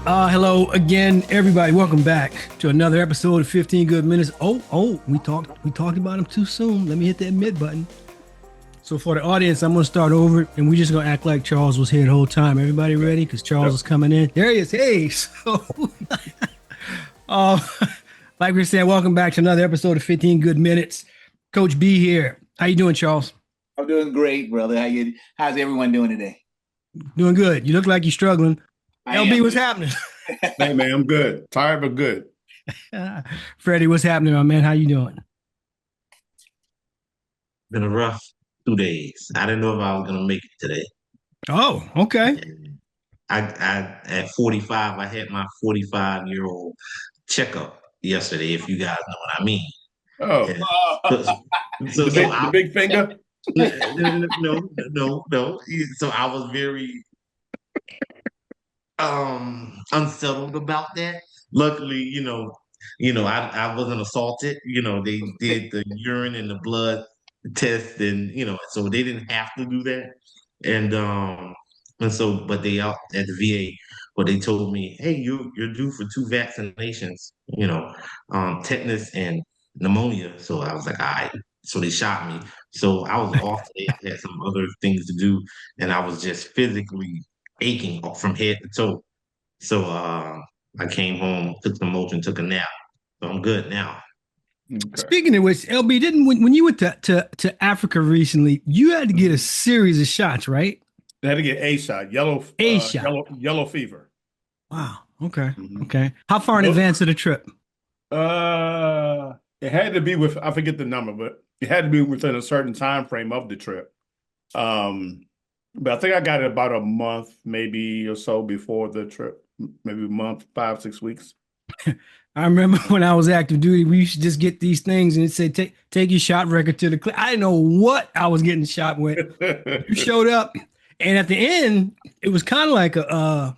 Hello again, everybody. Welcome back to another episode of 15 Good Minutes. We talked about him too soon. Let me hit that mid button. So for the audience, I'm going to start over, and we're just going to act like Charles was here the whole time. Everybody ready? Because Charles is coming in. There he is. Hey, so like we said, welcome back to another episode of 15 Good Minutes. Coach B here. How you doing, Charles? I'm doing great, brother. How's everyone doing today? Doing good. You look like you're struggling. LB, what's happening? Hey, man, I'm good. Tired, but good. Freddie, what's happening, my man? How you doing? Been a rough 2 days. I didn't know if I was gonna make it today. Oh, okay. And I at 45, I had my 45-year-old checkup yesterday, if you guys know what I mean. Oh, And the big finger? No. So I was very unsettled about that. Luckily, I wasn't assaulted. They did the urine and the blood test, and so they didn't have to do that. But they out at the VA, but they told me, hey, you're due for two vaccinations, tetanus and pneumonia. So I was like, all right. So they shot me. So I was off today. I had some other things to do, and I was just physically aching from head to toe. So I came home, took some Motrin, took a nap. So I'm good now. Okay. Speaking of which, LB, didn't when you went to Africa recently, you had to get a series of shots, right? I had to get a shot, yellow fever. Wow. Okay. Okay. How far in advance of the trip? It had to be I forget the number, but it had to be within a certain time frame of the trip. But I think I got it about a month, maybe or so before the trip, maybe a month, 5-6 weeks. I remember when I was active duty, we used to just get these things and it said, take your shot record to the clinic. I didn't know what I was getting shot with. You showed up, and at the end, it was kind of like a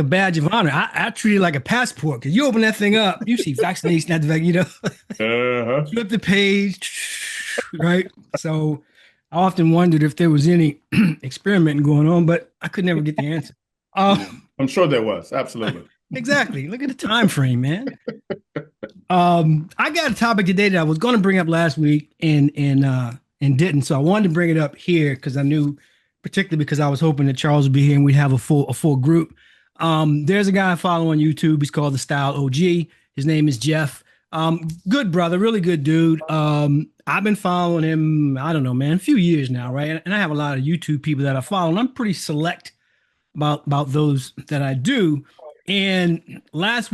badge of honor. I treated it like a passport, because you open that thing up, you see vaccination at the flip the page, right? So I often wondered if there was any experimenting going on, but I could never get the answer. I'm sure there was. Absolutely. Exactly. Look at the time frame, man. I got a topic today that I was going to bring up last week and didn't. So I wanted to bring it up here because I knew, particularly because I was hoping that Charles would be here and we'd have a full group. There's a guy I follow on YouTube. He's called The Style OG. His name is Jeff. Good brother, really good dude. I've been following him, I don't know, man, a few years now, right? And I have a lot of YouTube people that I follow, and I'm pretty select about those that I do. And the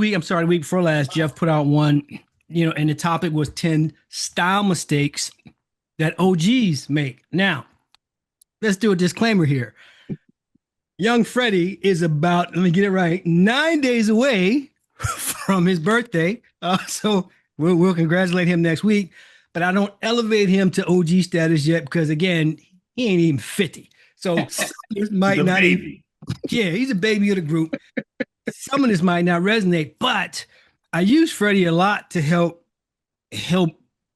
week before last, Jeff put out one, and the topic was 10 style mistakes that OGs make. Now, let's do a disclaimer here. Young Freddie is about, let me get it right, 9 days away from his birthday. So we'll congratulate him next week. But I don't elevate him to OG status yet because, again, he ain't even 50. So this might not even. Yeah, he's a baby of the group. Some of this might not resonate, but I use Freddie a lot to help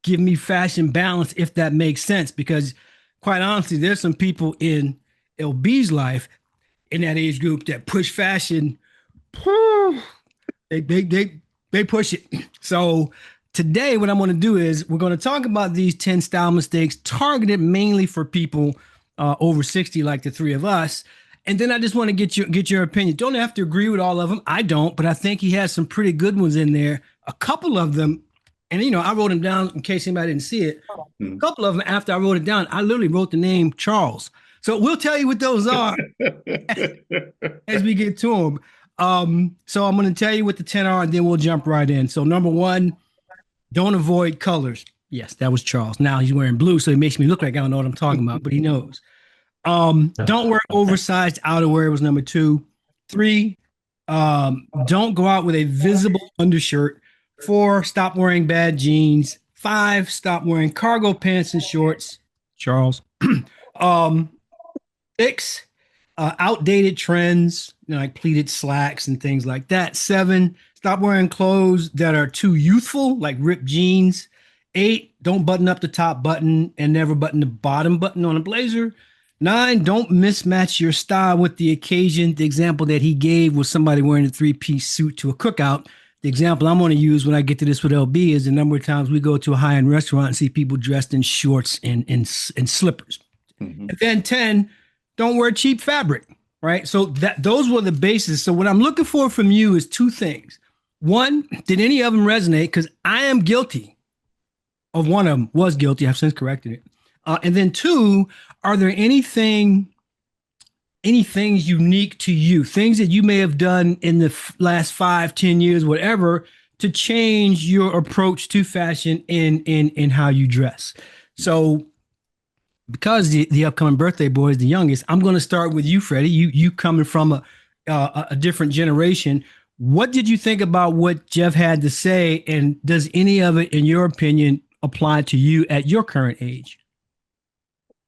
give me fashion balance, if that makes sense. Because quite honestly, there's some people in LB's life in that age group that push fashion. They push it. So today, what I'm going to do is we're going to talk about these 10 style mistakes targeted mainly for people over 60, like the three of us. And then I just want to get your opinion. Don't have to agree with all of them. I don't, but I think he has some pretty good ones in there. A couple of them, and I wrote them down in case anybody didn't see it. A couple of them, after I wrote it down, I literally wrote the name Charles. So we'll tell you what those are as we get to them. So I'm going to tell you what the 10 are, and then we'll jump right in. So number one, don't avoid colors. Yes, that was Charles. Now he's wearing blue, so it makes me look like I don't know what I'm talking about, but he knows. Don't wear oversized outerwear was number 2. 3, don't go out with a visible undershirt. 4, stop wearing bad jeans. 5, stop wearing cargo pants and shorts. Charles. 6, outdated trends, like pleated slacks and things like that. 7, stop wearing clothes that are too youthful, like ripped jeans. 8, don't button up the top button and never button the bottom button on a blazer. 9, don't mismatch your style with the occasion. The example that he gave was somebody wearing a three-piece suit to a cookout. The example I'm going to use when I get to this with LB is the number of times we go to a high-end restaurant and see people dressed in shorts and slippers. Mhm. And then 10, don't wear cheap fabric, right? So those were the bases. So what I'm looking for from you is two things. One, did any of them resonate? Because I am guilty of one of them, was guilty. I've since corrected it. And then two, are there anything unique to you, things that you may have done in the last 5, 10 years, whatever, to change your approach to fashion in how you dress? So because the upcoming birthday boy is the youngest, I'm going to start with you, Freddie. You coming from a different generation. What did you think about what Jeff had to say, and does any of it, in your opinion, apply to you at your current age?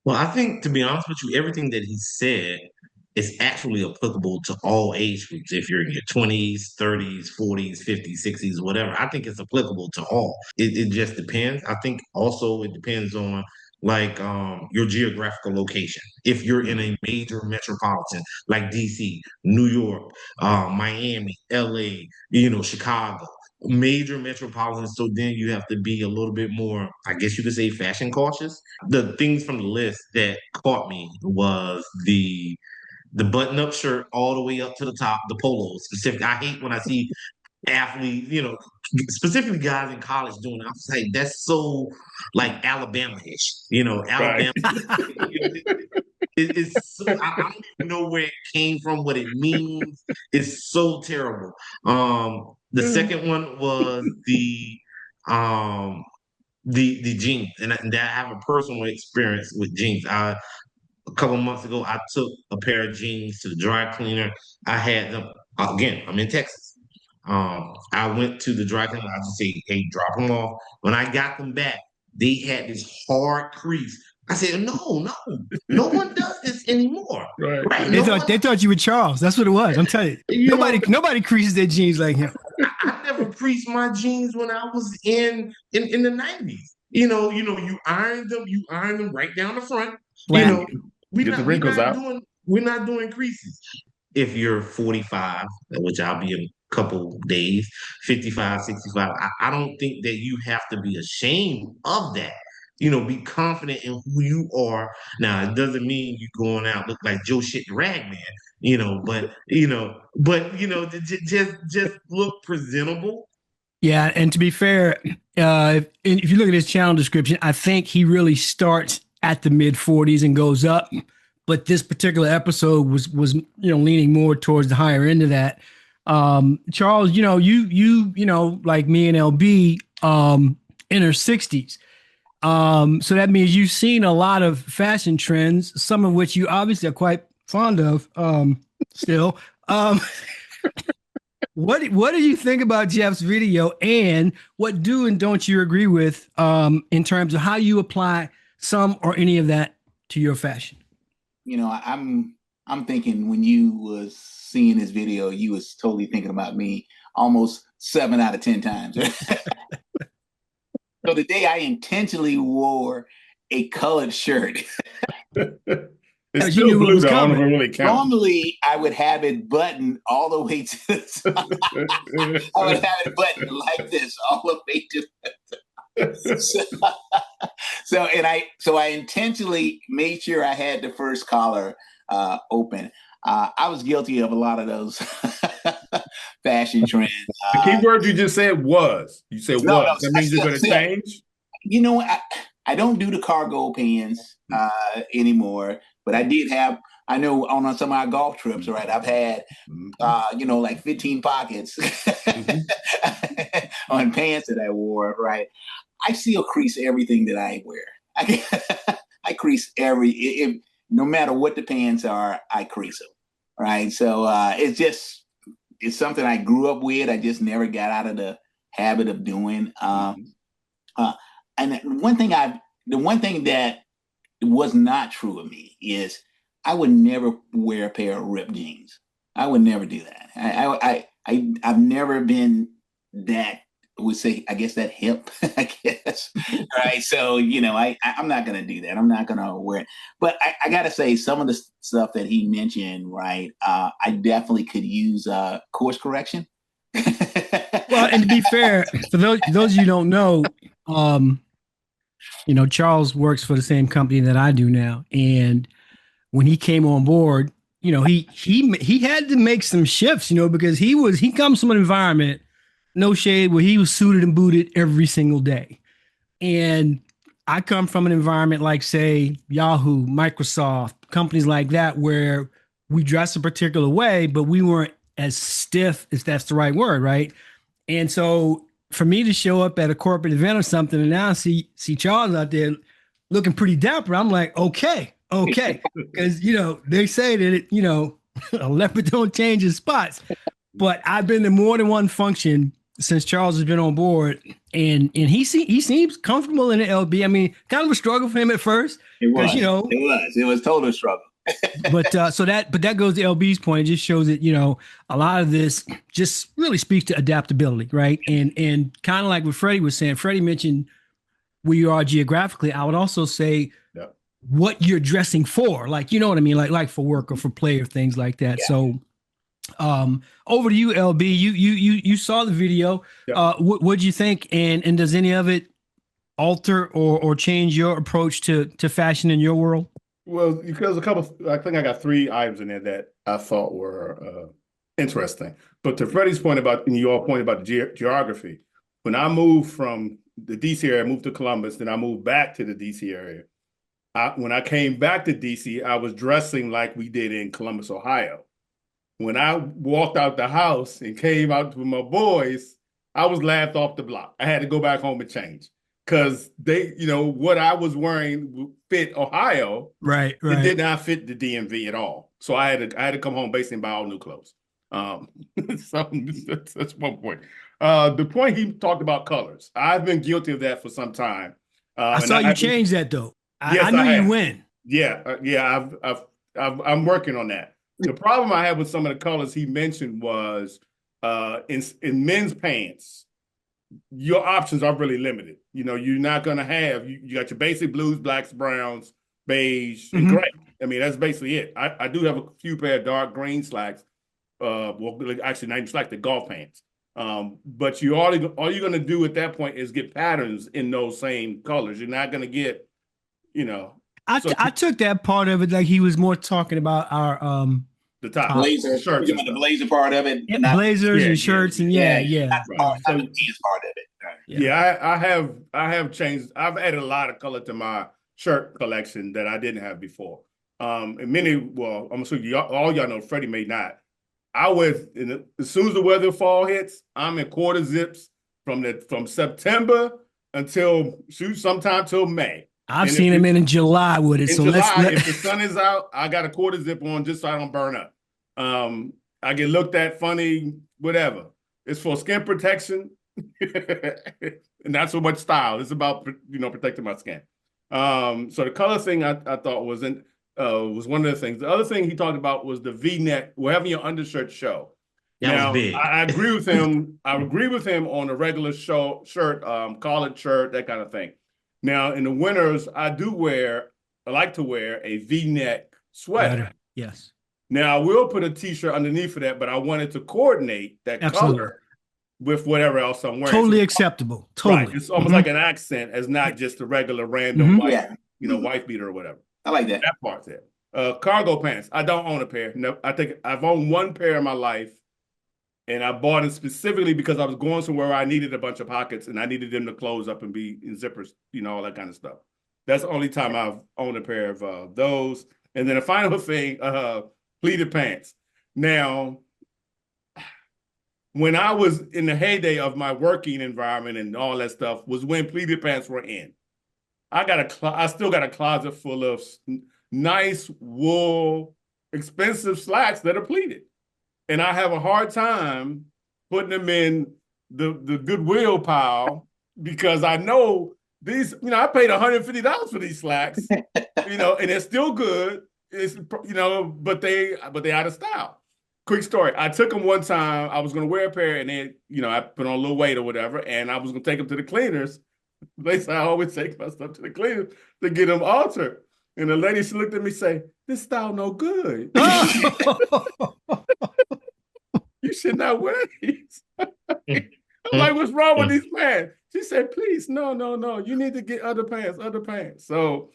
Well, I think, to be honest with you, everything that he said is actually applicable to all age groups. If you're in your 20s, 30s, 40s, 50s, 60s, whatever, I think it's applicable to all. It just depends. I think also it depends on your geographical location. If you're in a major metropolitan like DC, New York, Miami, LA, Chicago, major metropolitans, so then you have to be a little bit more, I guess you could say, fashion cautious. The things from the list that caught me was the button-up shirt all the way up to the top, the polos specific. I hate when I see athletes, specifically guys in college doing it. I was like, that's so like Alabama-ish, Right. Alabama. It's so, I don't even know where it came from, what it means. It's so terrible. The second one was um the jeans, and that I have a personal experience with jeans. A couple months ago, I took a pair of jeans to the dry cleaner. I had them again. I'm in Texas. I went to the dry cleaner. I just say, "Hey, drop them off." When I got them back, they had this hard crease. I said, "No, no, no one does this anymore, Right. right? They No thought one, they thought you were Charles. That's what it was. I'm telling you, you know." nobody creases their jeans like him. I never creased my jeans when I was in the 90s. You iron them right down the front. You Flat. know, we Get the not we wrinkles not out. doing we're not doing creases. If you're 45, which I'll be in a couple days, 55, 65, I don't think that you have to be ashamed of that. Be confident in who you are. Now, it doesn't mean you going out look like Joe Shit the Ragman, just look presentable. Yeah, and to be fair, if you look at his channel description, I think he really starts at the mid 40s and goes up. But this particular episode was leaning more towards the higher end of that. Charles, like me and LB, in her 60s. So that means you've seen a lot of fashion trends, some of which you obviously are quite fond of, still. Um, what do you think about Jeff's video, and what do and don't you agree with in terms of how you apply some or any of that to your fashion? I'm thinking when you was seeing this video, you was totally thinking about me almost 7 out of 10 times. So the day I intentionally wore a colored shirt. It's You still knew what blue was though. I don't know if coming. it really counts. Normally, I would have it buttoned all the way to the side. I would have it buttoned like this all the way to so I intentionally made sure I had the first collar open. I was guilty of a lot of those fashion trends. The key word you just said was. You said No, was. That means it's going to change. I don't do the cargo pants anymore, but I did have. I know on some of our golf trips, right? I've had, like 15 pockets on pants that I wore, right? I still crease everything that I wear. I crease no matter what the pants are, I crease them, right? So it's something I grew up with. I just never got out of the habit of doing. And the one thing that was not true of me is I would never wear a pair of ripped jeans. I would never do that. I've never been that would say, I guess that hip, I guess. Right. So, I'm not going to do that. I'm not going to wear it. But I got to say, some of the stuff that he mentioned, right, I definitely could use course correction. Well, and to be fair, for those of you who don't know, Charles works for the same company that I do now. And when he came on board, he had to make some shifts, because he comes from an environment, no shade, where he was suited and booted every single day. And I come from an environment like, say, Yahoo, Microsoft, companies like that, where we dress a particular way, but we weren't as stiff, if that's the right word, right? And so for me to show up at a corporate event or something and now see Charles out there looking pretty dapper, I'm like, okay. Because, they say that, a leopard don't change his spots. But I've been to more than one function since Charles has been on board, and he seems comfortable in the LB. I mean, kind of a struggle for him at first. It was total struggle. but that goes to LB's point. It just shows that, a lot of this just really speaks to adaptability, right? And kind of like what Freddie was saying. Freddie mentioned where you are geographically. I would also say what you're dressing for, like, you know what I mean, like for work or for play or things like that. Yeah. So over to you, LB. You saw the video. Yeah. What'd you think? And does any of it alter or change your approach to fashion in your world? Well, because I think I got 3 items in there that I thought were interesting. But to Freddie's point about, and your point about the geography, when I moved from the DC area, I moved to Columbus, then I moved back to the DC area. When I came back to DC, I was dressing like we did in Columbus, Ohio. When I walked out the house and came out with my boys, I was laughed off the block. I had to go back home and change because they, what I was wearing fit Ohio. Right. It did not fit the DMV at all. So I had to come home basically and buy all new clothes. So that's one point. The point he talked about colors. I've been guilty of that for some time. I saw you change that though. Yes, I knew you win. Yeah. I'm working on that. The problem I had with some of the colors he mentioned was in men's pants, your options are really limited. You're not going to have, you got your basic blues, blacks, browns, beige, and gray. I mean, that's basically it. I do have a few pair of dark green slacks. Actually, not even slacks, the golf pants. But all you're going to do at that point is get patterns in those same colors. You're not going to get, I took that part of it like he was more talking about our the top blazer shirts, the blazer part of it, blazers and shirts, and not the part of it. Right. I have changed. I've added a lot of color to my shirt collection that I didn't have before. And I'm sure all y'all know Freddie may not. As soon as the weather fall hits, I'm in quarter zips from September until sometime till May. I've seen him in July with it. So if the sun is out, I got a quarter zip on just so I don't burn up. I get looked at funny, whatever. It's for skin protection, and not so much style. It's about protecting my skin. So the color thing I thought was one of the things. The other thing he talked about was the V-neck, or having your undershirt show. That was big. I agree with him. I agree with him on a regular shirt, collared shirt, that kind of thing. Now, in the winters, I like to wear a V-neck sweater. Yes. Now, I will put a T-shirt underneath of that, but I wanted to coordinate that color with whatever else I'm wearing. Totally acceptable. Totally. Right. It's almost like an accent as not just a regular random white, wife beater or whatever. I like that. That part's there. Cargo pants. I don't own a pair. No, I've owned one pair in my life. And I bought it specifically because I was going somewhere where I needed a bunch of pockets and I needed them to close up and be in zippers, all that kind of stuff. That's the only time I've owned a pair of those. And then the final thing, pleated pants. Now, when I was in the heyday of my working environment and all that stuff was when pleated pants were in. I still got a closet full of nice wool, expensive slacks that are pleated. And I have a hard time putting them in the Goodwill pile because I know these, I paid $150 for these slacks, and they're still good. It's, but they out of style. quick story. I took them one time. I was going to wear a pair, and then I put on a little weight or whatever, and I was going to take them to the cleaners. They say I always take my stuff to the cleaners to get them altered. And the lady, she looked at me and say, "This style no good. You should not wear these." I'm like, "What's wrong with these pants?" She said, "Please, no. You need to get other pants." So,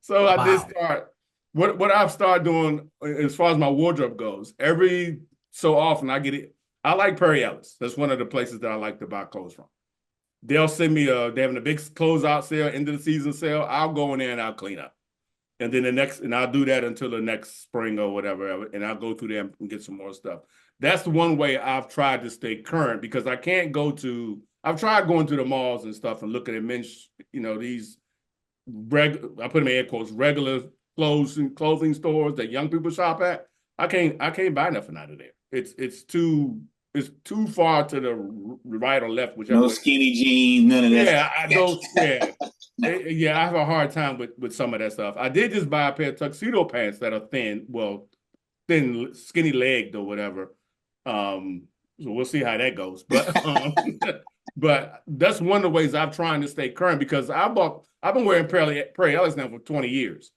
so I did start. What I've started doing as far as my wardrobe goes, every so often I get it. I like Perry Ellis. That's one of the places that I like to buy clothes from. They'll send me they're having a big closeout sale, end of the season sale. I'll go in there and I'll clean up. And then and I'll do that until the next spring or whatever. And I'll go through there and get some more stuff. That's the one way I've tried to stay current, because I can't I've tried going to the malls and stuff and looking at men's, these I put them in air quotes, regular clothing stores that young people shop at. I can't buy nothing out of there. It's too far to the right or left, whichever. No skinny jeans, none of that. Yeah, I have a hard time with some of that stuff. I did just buy a pair of tuxedo pants that are thin, skinny legged or whatever. So we'll see how that goes. But but that's one of the ways I'm trying to stay current, because I've been wearing Perry Ellis now for 20 years.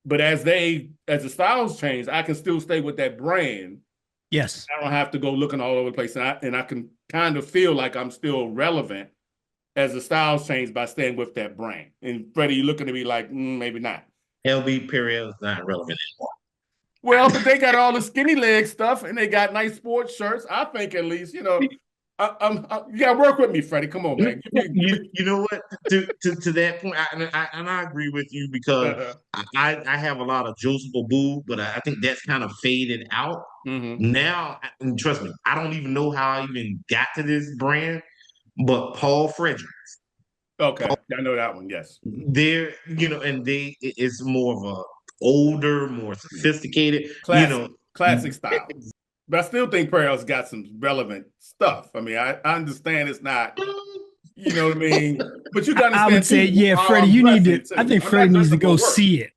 But as the styles change, I can still stay with that brand. Yes. I don't have to go looking all over the place. And I can kind of feel like I'm still relevant as the styles change by staying with that brand. And Freddie, you're looking at me like, maybe not. LB Perry is not relevant anymore. Well, but they got all the skinny leg stuff, and they got nice sports shirts. I think at least, you gotta work with me, Freddie. Come on, man. You know what? To that point, I agree with you, because I have a lot of Joseph Abboud, but I think that's kind of faded out. Mm-hmm. Now, and trust me, I don't even know how I even got to this brand, but Paul Fredericks. Okay, I know that one. Yes, they're and it's more of a older, more sophisticated, classic style. But I still think Perry Ellis got some relevant stuff. I mean, I understand it's not, you know what I mean? But you got to understand. I would say, Freddie, you need to. I think Freddie needs to go see it.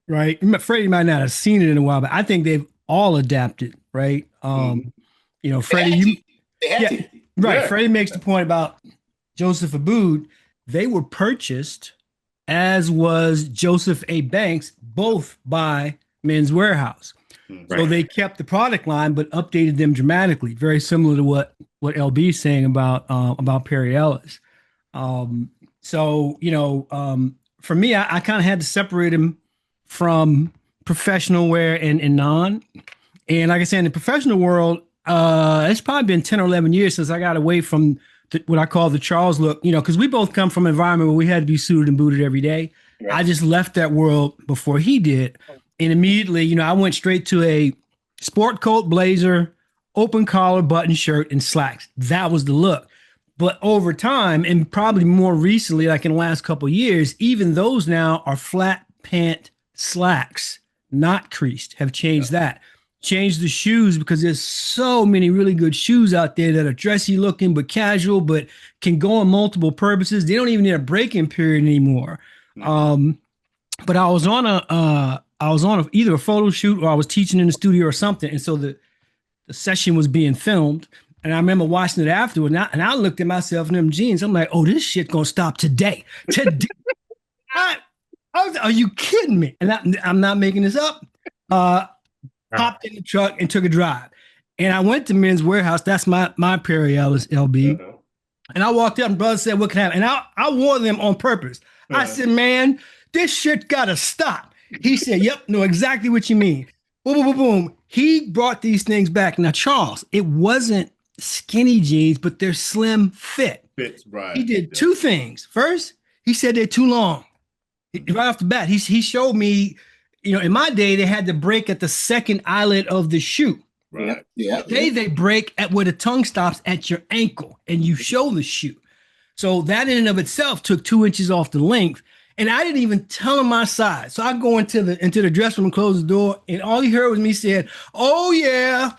Right? Freddie might not have seen it in a while, but I think they've all adapted, right? Freddie, right? Freddie makes the point about Joseph Abboud. They were purchased, as was Joseph A. Banks, both by Men's Warehouse. Right. So they kept the product line, but updated them dramatically. Very similar to what LB is saying about Perry Ellis. For me, I kind of had to separate him from professional wear and non. And like I said, in the professional world, it's probably been 10 or 11 years since I got away from what I call the Charles look, because we both come from an environment where we had to be suited and booted every day. Right. I just left that world before he did. And immediately, I went straight to a sport coat, blazer, open collar, button shirt, and slacks. That was the look. But over time, and probably more recently, like in the last couple of years, even those now are flat pant slacks, not creased, have changed that. Change the shoes, because there's so many really good shoes out there that are dressy looking but casual, but can go on multiple purposes. They don't even need a break-in period anymore. But I was on either a photo shoot or I was teaching in the studio or something, and so the session was being filmed. And I remember watching it afterward, and I looked at myself in them jeans. I'm like, oh, this shit gonna stop today. Are you kidding me? And I'm not making this up. Popped in the truck and took a drive. And I went to Men's Warehouse. That's my Perry Ellis LB. Uh-huh. And I walked up and brother said, what can happen? And I wore them on purpose. Uh-huh. I said, man, this shit gotta stop. He said, yep, know exactly what you mean. Boom, boom, boom, boom. He brought these things back. Now, Charles, it wasn't skinny jeans, but they're slim fit. Fits, right. He did two things. First, he said they're too long. Right off the bat, he showed me, in my day, they had to break at the second eyelid of the shoe. Right. Yeah. Today, they break at where the tongue stops at your ankle, and you show the shoe. So that in and of itself took 2 inches off the length. And I didn't even tell him my size. So I go into the dressing room and close the door, and all he heard was me saying, oh, yeah.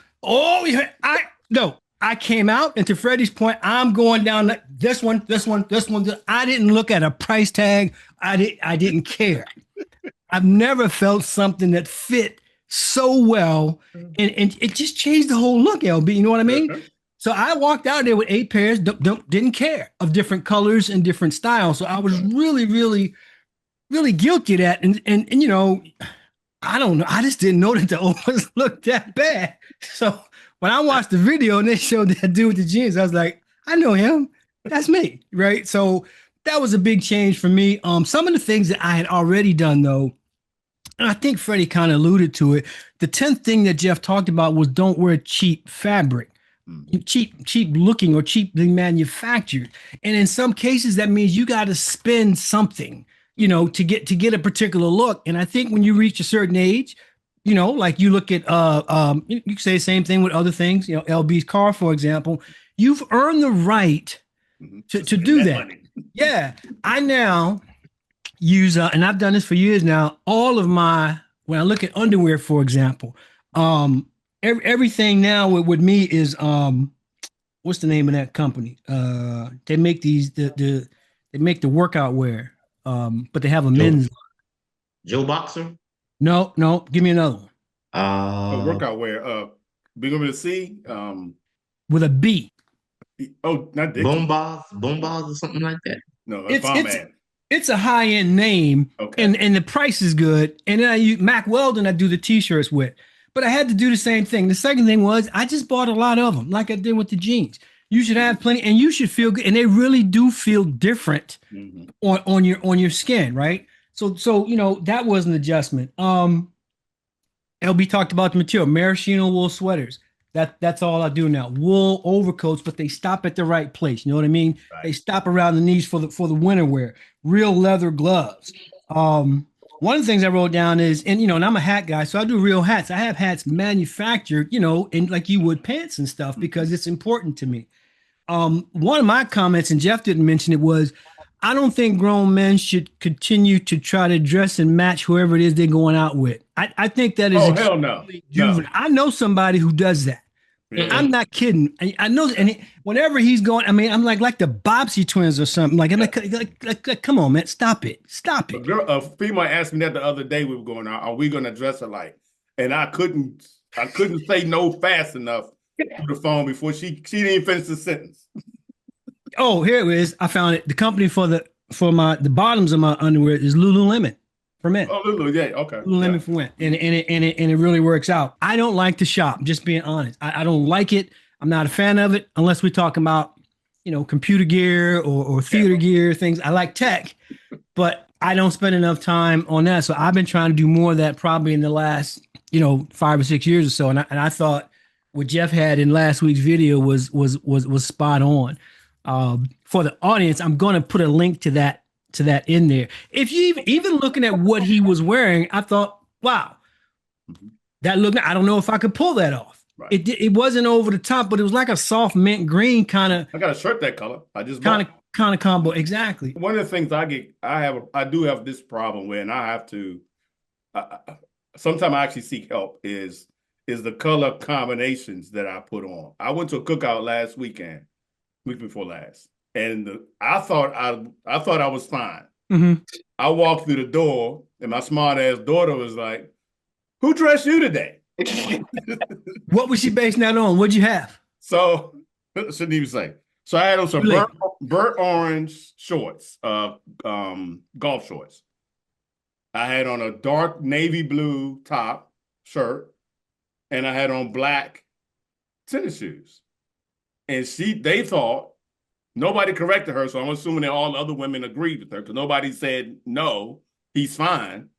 I came out, and to Freddie's point, I'm going down this one. I didn't look at a price tag. I didn't care. I've never felt something that fit so well, and it just changed the whole look, LB. You know what I mean? So I walked out there with 8 pairs, didn't care, of different colors and different styles. So I was really, really, really guilty of that. And you know, I don't know. I just didn't know that the O's looked that bad. So when I watched the video and they showed that dude with the jeans, I was like, I know him. That's me, right? So that was a big change for me. Some of the things that I had already done, though, and I think Freddie kind of alluded to it. The 10th thing that Jeff talked about was don't wear cheap fabric, cheap looking or cheaply manufactured. And in some cases, that means you got to spend something, you know, to get a particular look. And I think when you reach a certain age, you know, like you look at you can say the same thing with other things, you know, LB's car, for example, you've earned the right to do that. Yeah. I now use and I've done this for years now, all of my, when I look at underwear, for example, everything now with me is what's the name of that company? They make these they make the workout wear. But they have a men's. Joe Boxer? No, give me another one. Workout wear. Big over the C. With a B. Oh, not Dickie. Bombas or something like that. No, it's a high-end name, okay. And the price is good. And then I use Mack Weldon, I do the t-shirts with. But I had to do the same thing. The second thing was I just bought a lot of them, like I did with the jeans. You should have plenty, and you should feel good, and they really do feel different on your skin, right? So you know that was an adjustment. LB talked about the material, maraschino wool sweaters. That's all I do now. Wool overcoats, but they stop at the right place. You know what I mean? Right. They stop around the knees for the winter wear. Real leather gloves. One of the things I wrote down is, and you know, and I'm a hat guy, so I do real hats. I have hats manufactured, you know, in like you would pants and stuff because it's important to me. One of my comments, and Jeff didn't mention it, was I don't think grown men should continue to try to dress and match whoever it is they're going out with. I think that is hell no. I know somebody who does that. Yeah. I'm not kidding. I know, and whenever he's going, I mean, I'm like the Bobbsey twins or something. Like, come on, man, stop it. A female asked me that the other day. We were going out. Are we going to dress alike? And I couldn't say no fast enough through the phone before she didn't even finish the sentence. Oh, here it is. I found it. The company for the bottoms of my underwear is Lululemon for men. Oh, Lulu, yeah, okay. Lululemon for men, and it really works out. I don't like to shop. Just being honest, I don't like it. I'm not a fan of it unless we're talking about, you know, computer gear or theater gear things. I like tech, but I don't spend enough time on that. So I've been trying to do more of that probably in the last, you know, 5 or 6 years or so. And I thought what Jeff had in last week's video was spot on. For the audience, I'm going to put a link to that in there. If you even looking at what he was wearing, I thought, wow, that looked. I don't know if I could pull that off. Right. It wasn't over the top, but it was like a soft mint green kind of. I got a shirt that color. I just kind of combo. Exactly. One of the things I do have this problem with, and I have to. Sometimes I actually seek help is the color combinations that I put on. I went to a cookout last week before last, and I thought I was fine. Mm-hmm. I walked through the door, and my smart ass daughter was like, "Who dressed you today?" What was she basing that on? What'd you have? So I shouldn't even say. So I had on some burnt orange shorts, golf shorts. I had on a dark navy blue shirt, and I had on black tennis shoes. And they thought, nobody corrected her, so I'm assuming that all the other women agreed with her because nobody said, no, he's fine,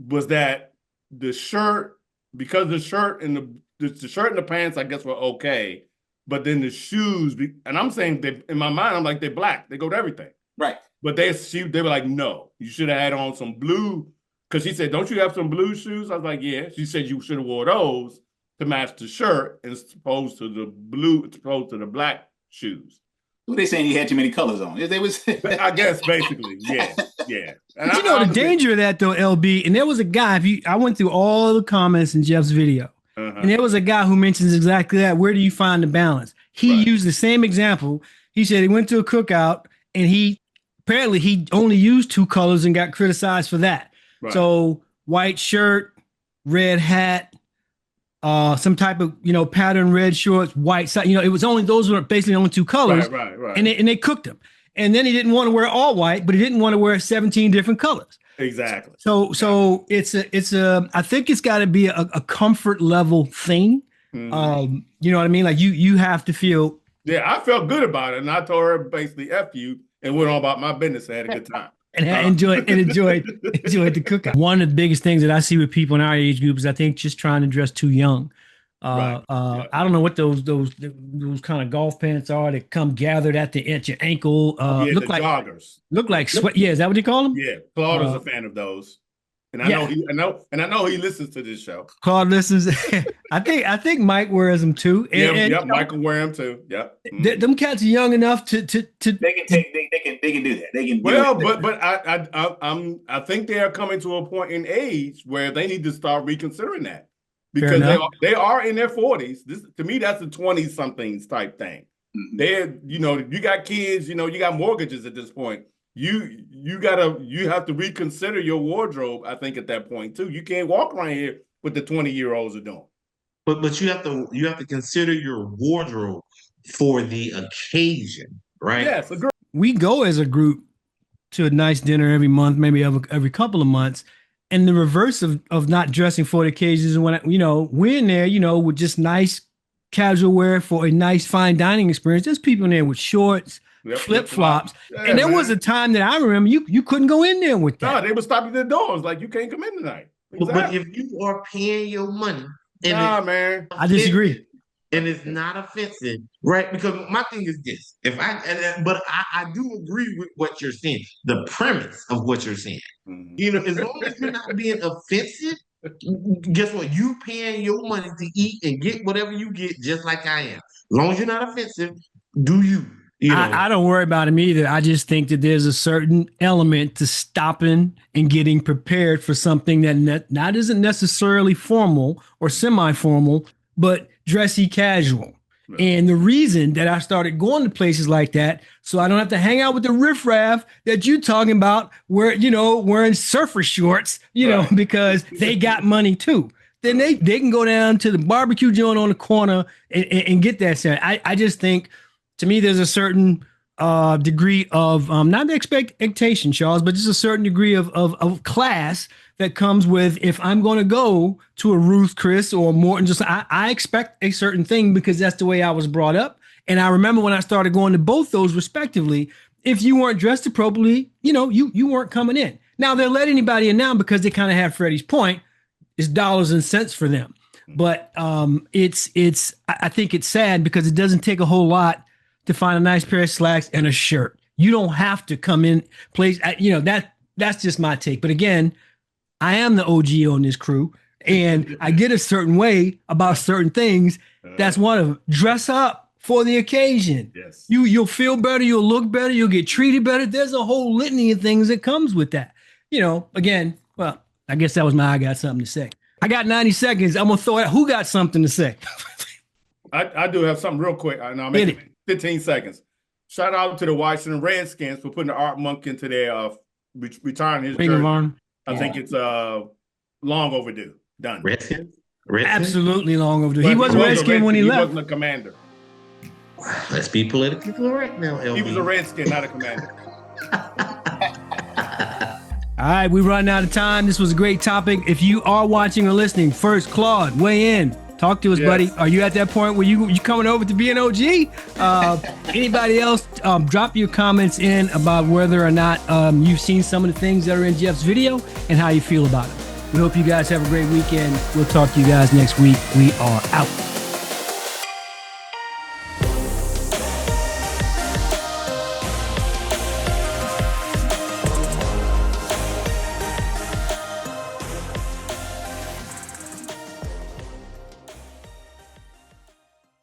was that the shirt, because the shirt and the shirt and the pants, I guess, were okay, but then the shoes, and I'm saying, in my mind, I'm like, they're black. They go to everything. Right. But they were like, no, you should have had on some blue, because she said, don't you have some blue shoes? I was like, yeah. She said you should have wore those to match the shirt as opposed to the black shoes. Well, they saying you had too many colors on. They was I guess basically, yeah. And you know the danger of that though, LB. And there was a guy. I went through all the comments in Jeff's video, and there was a guy who mentions exactly that. Where do you find the balance? He used the same example. He said he went to a cookout and he only used 2 colors and got criticized for that. Right. So white shirt, red hat, some type of, pattern red shorts, white side. It was only, those were basically the only two colors. Right. And they cooked him. And then he didn't want to wear all white, but he didn't want to wear 17 different colors. Exactly. So it's I think it's got to be a comfort level thing. Mm-hmm. You know what I mean? Like you have to feel. Yeah, I felt good about it, and I told her basically "F you" and went on about my business. I had a good time and enjoyed the cookout. One of the biggest things that I see with people in our age group is I think just trying to dress too young. I don't know what those kind of golf pants are that come gathered at your ankle. Look like joggers. Look like sweat. Yeah, is that what you call them? Yeah, Claude is a fan of those. And I know he listens to this show. Claude listens. I think Mike wears them too. And Mike will wear them too. Yep. Mm-hmm. Them cats are young enough to. They can do that. They can. But I think they are coming to a point in age where they need to start reconsidering that, because they are in their 40s. This, to me, that's a 20-somethings type thing. Mm-hmm. They're, you got kids, you got mortgages at this point. You have to reconsider your wardrobe, I think, at that point too. You can't walk around here with the 20-year-olds are doing. But you have to consider your wardrobe for the occasion, right? Yes, agree. We go as a group to a nice dinner every month, maybe every couple of months. And the reverse of not dressing for the occasions, when we're in there, with just nice casual wear for a nice fine dining experience. There's people in there with shorts, flip-flops. Yeah, and there was a time that I remember you couldn't go in there with that. No, they would stop you at the doors like, you can't come in tonight. Exactly. But if you are paying your money, man, I disagree. And it's not offensive, right? Because my thing is this: but I do agree with what you're saying, the premise of what you're saying. Mm-hmm. As long as you're not being offensive, guess what? You paying your money to eat and get whatever you get, just like I am. As long as you're not offensive, do you? I don't worry about him either. I just think that there's a certain element to stopping and getting prepared for something that isn't necessarily formal or semi-formal, but dressy casual. Yeah. And the reason that I started going to places like that, so I don't have to hang out with the riffraff that you're talking about, where, wearing surfer shorts, because they got money too. Then they can go down to the barbecue joint on the corner and get that set. I just think, to me, there's a certain degree of not the expectation, Charles, but just a certain degree of class that comes with, if I'm going to go to a Ruth Chris or Morton, I expect a certain thing because that's the way I was brought up. And I remember when I started going to both those respectively, if you weren't dressed appropriately, you weren't coming in. Now they'll let anybody in now because they kind of have Freddie's point. It's dollars and cents for them. But I think it's sad because it doesn't take a whole lot to find a nice pair of slacks and a shirt. You don't have to come in place. That's just my take. But again, I am the OG on this crew, and I get a certain way about certain things. That's one of them. Dress up for the occasion. Yes. You'll feel better. You'll look better. You'll get treated better. There's a whole litany of things that comes with that. Again, well, I guess that was I got something to say. I got 90 seconds. I'm going to throw it. Who got something to say? I do have something real quick. I'll make it 15 seconds. Shout out to the Washington Redskins for putting the Art Monk into their retiring his jersey. I think it's long overdue. Done. Redskins? Absolutely long overdue. He wasn't a Redskin when he left. He wasn't a commander. Let's be politically correct now, LB. He was a Redskin, not a commander. All right, we run out of time. This was a great topic. If you are watching or listening, first, Claude, weigh in. Talk to us, buddy. Are you at that point where you coming over to be an OG? Anybody else, drop your comments in about whether or not you've seen some of the things that are in Jeff's video and how you feel about it. We hope you guys have a great weekend. We'll talk to you guys next week. We are out.